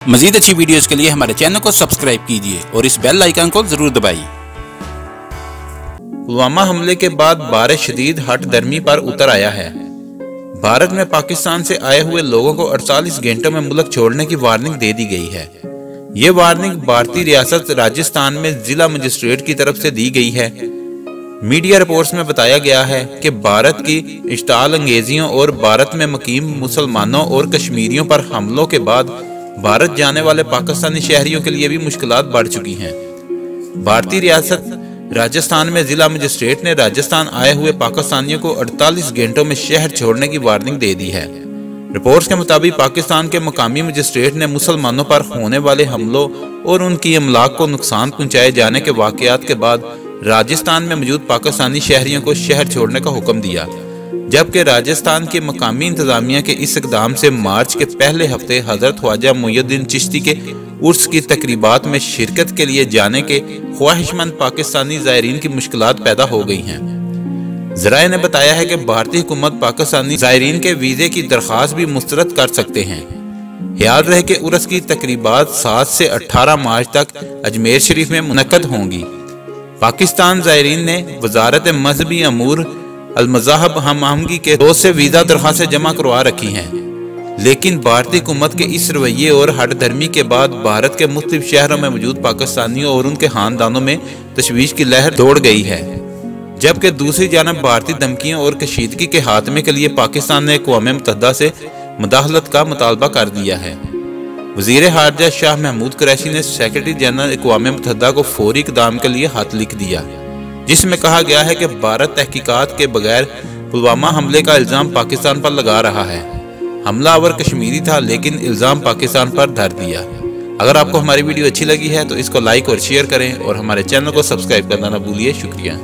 मजीद अच्छी वीडियोस के लिए हमारे चैनल को सब्सक्राइब कीजिए और इस बेल आइकन को जरूर दबाइए। पुलवामा हमले के बाद बारिश शदीद हट दर्मी पर उतर आया है। भारत में पाकिस्तान से आए हुए लोगों को 48 घंटों में मुल्क छोड़ने की वार्निंग दे दी गई है। ये वार्निंग भारतीय रियासत राजस्थान में जिला मजिस्ट्रेट की तरफ से दी गई है। मीडिया रिपोर्ट्स में बताया गया है कि भारत की इश्ताल अंगेजियों और भारत में मुकीम मुसलमानों और कश्मीरियों पर हमलों के बाद भारत जाने वाले पाकिस्तानी शहरियों के लिए भी मुश्किलात बढ़ चुकी हैं। भारतीय रियासत राजस्थान में जिला मजिस्ट्रेट ने राजस्थान आए हुए पाकिस्तानियों को 48 घंटों में शहर छोड़ने की वार्निंग दे दी है। रिपोर्ट्स के मुताबिक पाकिस्तान के मकामी मजिस्ट्रेट ने मुसलमानों पर होने वाले हमलों और उनकी अमलाक को नुकसान पहुंचाए जाने के वाकयात के बाद राजस्थान में मौजूद पाकिस्तानी शहरियों को शहर छोड़ने का हुक्म दिया, जबकि राजस्थान की मकामी इंतजामिया के इस इकदाम से मार्च के पहले हफ्ते हजरत ख्वाजा मुइनुद्दीन चिश्ती के उर्स की तकरीबात में शिरकत के लिए जाने के ख्वाहिशमंद पाकिस्तानी ज़ायरीन की मुश्किलात पैदा हो गई हैं। ज़राए ने बताया है कि भारतीय हुकूमत पाकिस्तानी ज़ायरीन के वीज़े की दरख्वास्त भी मुस्तरद कर सकते हैं। ख्याल रहे कि उर्स की तकरीबात 7 से 18 मार्च तक अजमेर शरीफ में मुनक्कद होंगी। पाकिस्तान ज़ायरीन ने वजारत मजहबी अमूर अल-मज़ाहब हम-आहंगी के 2 से वीज़ा दरख्वास्तें जमा करवा रखी हैं, लेकिन भारतीय हुकूमत के इस रवैये और हट धर्मी के बाद भारत के मुख्तलिफ शहरों में मौजूद पाकिस्तानियों और उनके खानदानों में तशवीश की लहर दौड़ गई है। जबकि दूसरी जानब भारतीय धमकियों और कशीदगी के खात्मे के लिए पाकिस्तान ने अक़वाम मुत्तहिदा से मुदाखलत का मुतालबा कर दिया है। वज़ीर ख़ारजा शाह महमूद कुरैशी ने सेक्रेटरी जनरल अक़वाम मुत्तहिदा को फौरी इक़दाम के लिए खत लिख दिया, जिसमें कहा गया है कि भारत तहकीकात के बगैर पुलवामा हमले का इल्ज़ाम पाकिस्तान पर लगा रहा है। हमलावर कश्मीरी था, लेकिन इल्ज़ाम पाकिस्तान पर धर दिया। अगर आपको हमारी वीडियो अच्छी लगी है तो इसको लाइक और शेयर करें और हमारे चैनल को सब्सक्राइब करना ना भूलिए। शुक्रिया।